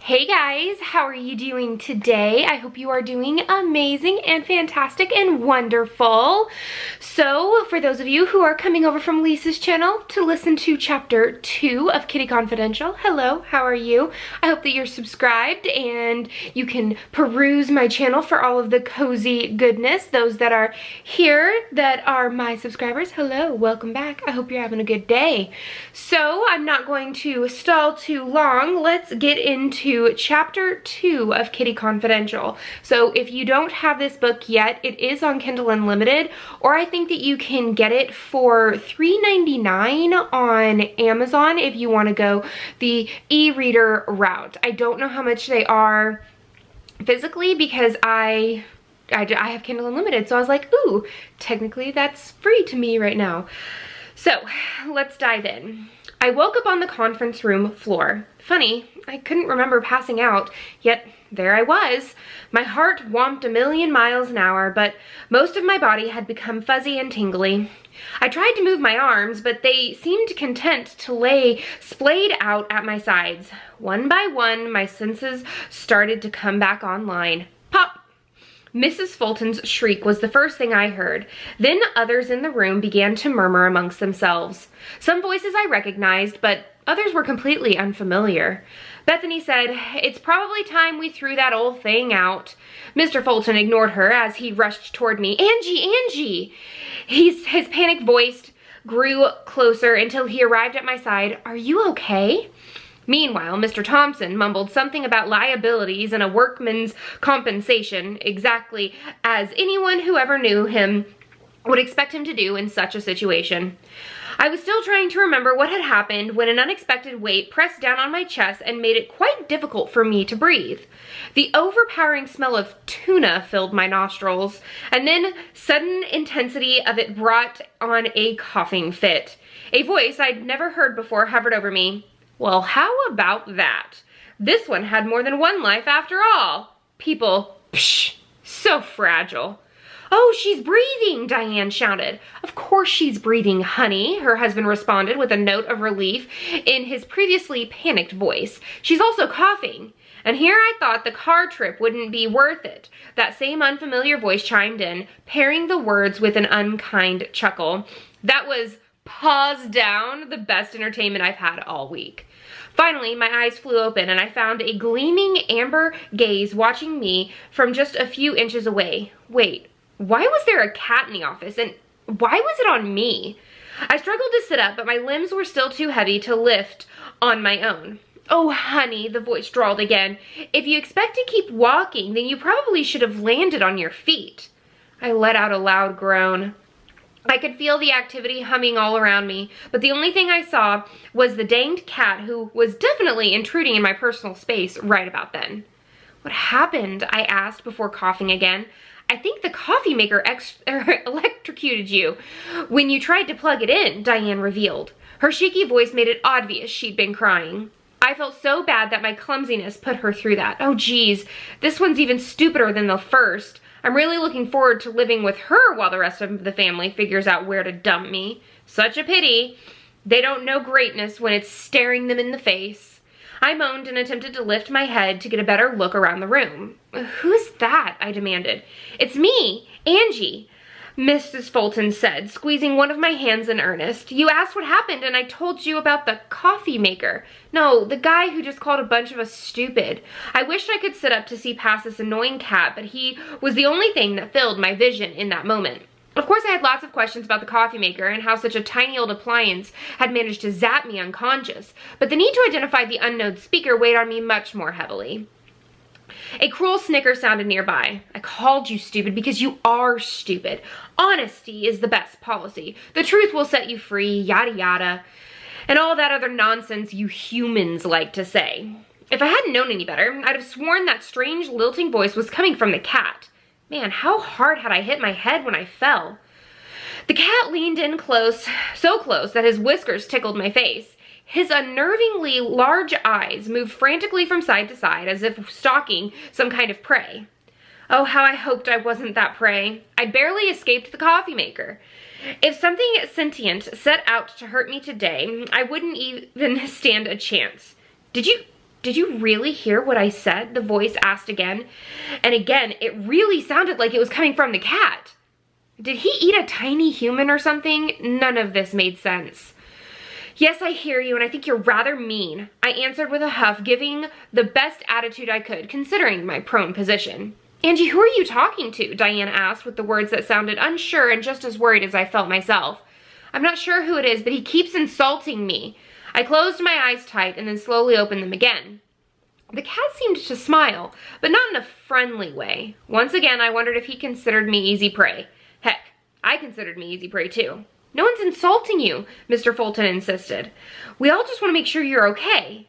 Hey guys, how are you doing today? I hope you are doing amazing and fantastic and wonderful. So, for those of you who are coming over from Lisa's channel to listen to chapter 2 of Kitty Confidential, hello, how are you? I hope that you're subscribed and you can peruse my channel for all of the cozy goodness. Those that are here that are my subscribers, hello, welcome back. I hope you're having a good day. So, I'm not going to stall too long. Let's get into chapter 2 of Kitty Confidential. So if you don't have this book yet, it is on Kindle Unlimited, or I think that you can get it for $3.99 on Amazon if you want to go the e-reader route. I don't know how much they are physically because I have Kindle Unlimited, so I was like, ooh, technically that's free to me right now. So let's dive in. I woke up on the conference room floor. Funny, I couldn't remember passing out, yet there I was. My heart whomped a million miles an hour, but most of my body had become fuzzy and tingly. I tried to move my arms, but they seemed content to lay splayed out at my sides. One by one, my senses started to come back online. Pop! Mrs. Fulton's shriek was the first thing I heard. Then others in the room began to murmur amongst themselves. Some voices I recognized, but others were completely unfamiliar. Bethany said, "It's probably time we threw that old thing out." Mr. Fulton ignored her as he rushed toward me. Angie! His panicked voice grew closer until he arrived at my side. "Are you okay?" Meanwhile, Mr. Thompson mumbled something about liabilities and a workman's compensation, exactly as anyone who ever knew him would expect him to do in such a situation. I was still trying to remember what had happened when an unexpected weight pressed down on my chest and made it quite difficult for me to breathe. The overpowering smell of tuna filled my nostrils, and then sudden intensity of it brought on a coughing fit. A voice I'd never heard before hovered over me. Well, how about that? This one had more than one life after all. People, psh, so fragile. "Oh, she's breathing," Diane shouted. "Of course she's breathing, honey," her husband responded with a note of relief in his previously panicked voice. "She's also coughing." And here I thought the car trip wouldn't be worth it. That same unfamiliar voice chimed in, pairing the words with an unkind chuckle. That was paws down the best entertainment I've had all week. Finally, my eyes flew open and I found a gleaming amber gaze watching me from just a few inches away. Wait, why was there a cat in the office, and why was it on me? I struggled to sit up, but my limbs were still too heavy to lift on my own. "Oh, honey," the voice drawled again. "If you expect to keep walking, then you probably should have landed on your feet." I let out a loud groan. I could feel the activity humming all around me, but the only thing I saw was the danged cat who was definitely intruding in my personal space right about then. "What happened?" I asked before coughing again. "I think the coffee maker electrocuted you when you tried to plug it in," Diane revealed. Her shaky voice made it obvious she'd been crying. I felt so bad that my clumsiness put her through that. Oh geez, this one's even stupider than the first. I'm really looking forward to living with her while the rest of the family figures out where to dump me. Such a pity. They don't know greatness when it's staring them in the face. I moaned and attempted to lift my head to get a better look around the room. "Who's that?" I demanded. "It's me, Angie," Mrs. Fulton said, squeezing one of my hands in earnest. "You asked what happened and I told you about the coffee maker. No, the guy who just called a bunch of us stupid. I wished I could sit up to see past this annoying cat, but he was the only thing that filled my vision in that moment." Of course, I had lots of questions about the coffee maker and how such a tiny old appliance had managed to zap me unconscious, but the need to identify the unknown speaker weighed on me much more heavily. A cruel snicker sounded nearby. "I called you stupid because you are stupid. Honesty is the best policy. The truth will set you free, yada yada, and all that other nonsense you humans like to say." If I hadn't known any better, I'd have sworn that strange lilting voice was coming from the cat. Man, how hard had I hit my head when I fell? The cat leaned in close, so close that his whiskers tickled my face. His unnervingly large eyes moved frantically from side to side as if stalking some kind of prey. Oh, how I hoped I wasn't that prey. I barely escaped the coffee maker. If something sentient set out to hurt me today, I wouldn't even stand a chance. Did you Did you really hear what I said? The voice asked again. And again, it really sounded like it was coming from the cat. Did he eat a tiny human or something? None of this made sense. Yes, I hear you, and I think you're rather mean, I answered with a huff, giving the best attitude I could, considering my prone position. Angie, who are you talking to? Diane asked with the words that sounded unsure and just as worried as I felt myself. I'm not sure who it is, but he keeps insulting me. I closed my eyes tight and then slowly opened them again. The cat seemed to smile, but not in a friendly way. Once again, I wondered if he considered me easy prey. Heck, I considered me easy prey too. No one's insulting you, Mr. Fulton insisted. We all just want to make sure you're okay.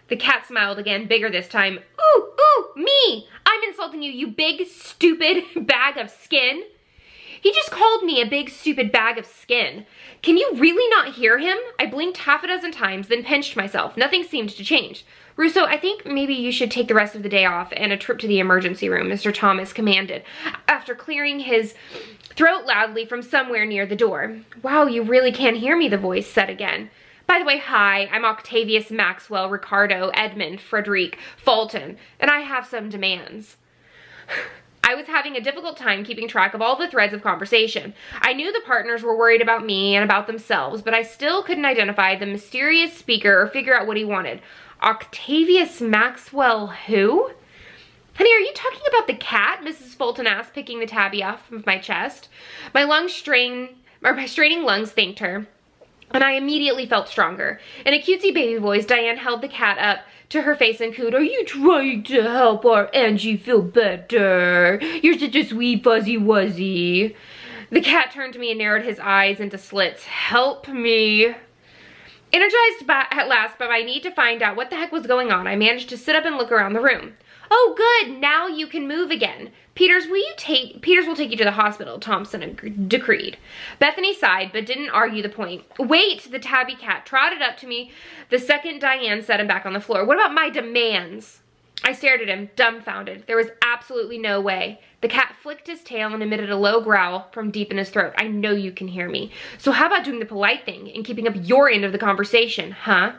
The cat smiled again, bigger this time. Ooh, me! I'm insulting you, you big, stupid bag of skin. He just called me a big, stupid bag of skin. Can you really not hear him? I blinked half a dozen times, then pinched myself. Nothing seemed to change. Russo, I think maybe you should take the rest of the day off and a trip to the emergency room, Mr. Thomas commanded, after clearing his throat loudly from somewhere near the door. Wow, you really can't hear me, the voice said again. By the way, hi, I'm Octavius Maxwell Ricardo Edmund Frederic Fulton, and I have some demands. I was having a difficult time keeping track of all the threads of conversation. I knew the partners were worried about me and about themselves, but I still couldn't identify the mysterious speaker or figure out what he wanted. Octavius Maxwell who? Honey, are you talking about the cat? Mrs. Fulton asked, picking the tabby off of my chest. My straining lungs thanked her, and I immediately felt stronger. In a cutesy baby voice, Diane held the cat up to her face and cooed, "Are you trying to help our Angie feel better? You're such a sweet fuzzy wuzzy." The cat turned to me and narrowed his eyes into slits. "Help me." Energized at last by my need to find out what the heck was going on, I managed to sit up and look around the room. "Oh, good, now you can move again. Peters will take you to the hospital," Thompson decreed. Bethany sighed, but didn't argue the point. "Wait," the tabby cat trotted up to me the second Diane set him back on the floor. "What about my demands?" I stared at him, dumbfounded. There was absolutely no way. The cat flicked his tail and emitted a low growl from deep in his throat. "I know you can hear me. So how about doing the polite thing and keeping up your end of the conversation, huh?"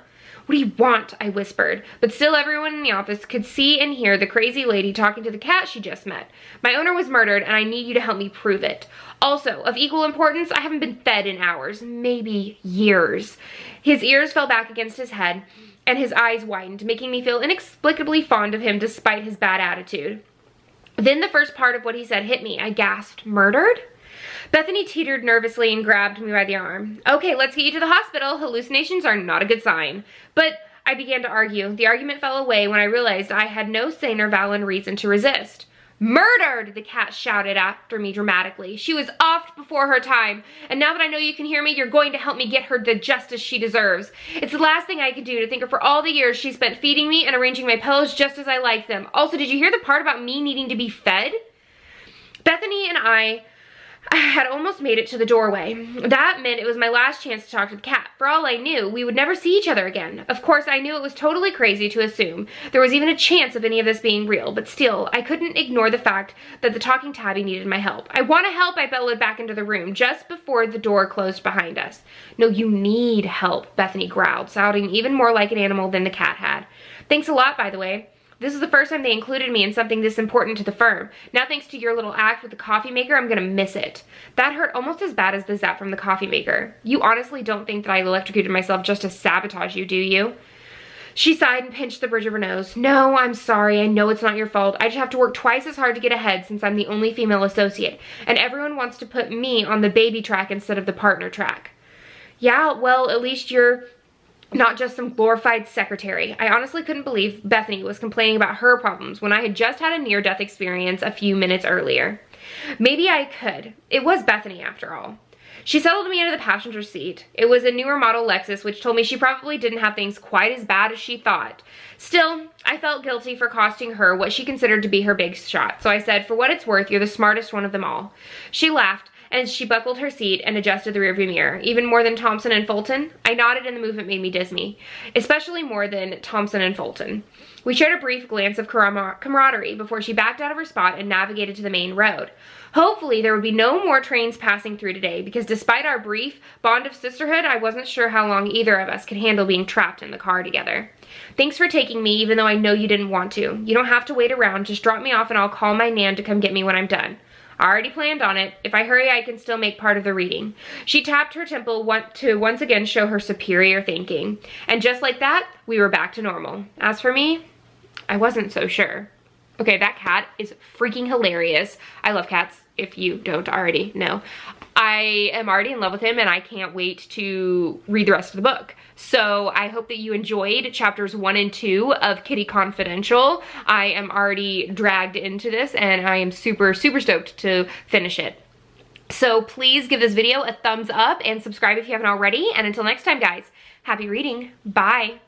"What do you want?" I whispered, but still everyone in the office could see and hear the crazy lady talking to the cat she just met. "My owner was murdered, and I need you to help me prove it. Also, of equal importance, I haven't been fed in hours, maybe years." His ears fell back against his head, and his eyes widened, making me feel inexplicably fond of him despite his bad attitude. Then the first part of what he said hit me. I gasped, "Murdered?" Bethany teetered nervously and grabbed me by the arm. "Okay, let's get you to the hospital. Hallucinations are not a good sign." But I began to argue. The argument fell away when I realized I had no sane or valid reason to resist. "Murdered!" the cat shouted after me dramatically. "She was offed before her time, and now that I know you can hear me, you're going to help me get her the justice she deserves. It's the last thing I could do to think of for all the years she spent feeding me and arranging my pillows just as I like them. Also, did you hear the part about me needing to be fed?" Bethany and I had almost made it to the doorway. That meant it was my last chance to talk to the cat. For all I knew, we would never see each other again. Of course, I knew it was totally crazy to assume there was even a chance of any of this being real, but still, I couldn't ignore the fact that the talking tabby needed my help. "I want to help," I bellowed back into the room just before the door closed behind us. "No, you need help," Bethany growled, sounding even more like an animal than the cat had. "Thanks a lot, by the way. This is the first time they included me in something this important to the firm. Now, thanks to your little act with the coffee maker, I'm gonna miss it." That hurt almost as bad as the zap from the coffee maker. "You honestly don't think that I electrocuted myself just to sabotage you, do you?" She sighed and pinched the bridge of her nose. "No, I'm sorry. I know it's not your fault. I just have to work twice as hard to get ahead since I'm the only female associate, and everyone wants to put me on the baby track instead of the partner track." "Yeah, well, at least you're not just some glorified secretary." I honestly couldn't believe Bethany was complaining about her problems when I had just had a near-death experience a few minutes earlier. Maybe I could. It was Bethany, after all. She settled me into the passenger seat. It was a newer model Lexus, which told me she probably didn't have things quite as bad as she thought. Still, I felt guilty for costing her what she considered to be her big shot, so I said, "For what it's worth, you're the smartest one of them all." She laughed, as she buckled her seat and adjusted the rearview mirror. Even more than Thompson and Fulton? I nodded and the movement made me dizzy. Especially more than Thompson and Fulton. We shared a brief glance of camaraderie before she backed out of her spot and navigated to the main road. Hopefully there would be no more trains passing through today, because despite our brief bond of sisterhood, I wasn't sure how long either of us could handle being trapped in the car together. Thanks for taking me, even though I know you didn't want to. You don't have to wait around. Just drop me off and I'll call my Nan to come get me when I'm done. I already planned on it. If I hurry, I can still make part of the reading. She tapped her temple to once again show her superior thinking. And just like that, we were back to normal. As for me, I wasn't so sure. Okay, that cat is freaking hilarious. I love cats, if you don't already know. I am already in love with him and I can't wait to read the rest of the book. So I hope that you enjoyed chapters 1 and 2 of Kitty Confidential. I am already dragged into this and I am super, super stoked to finish it. So please give this video a thumbs up and subscribe if you haven't already. And until next time, guys, happy reading. Bye.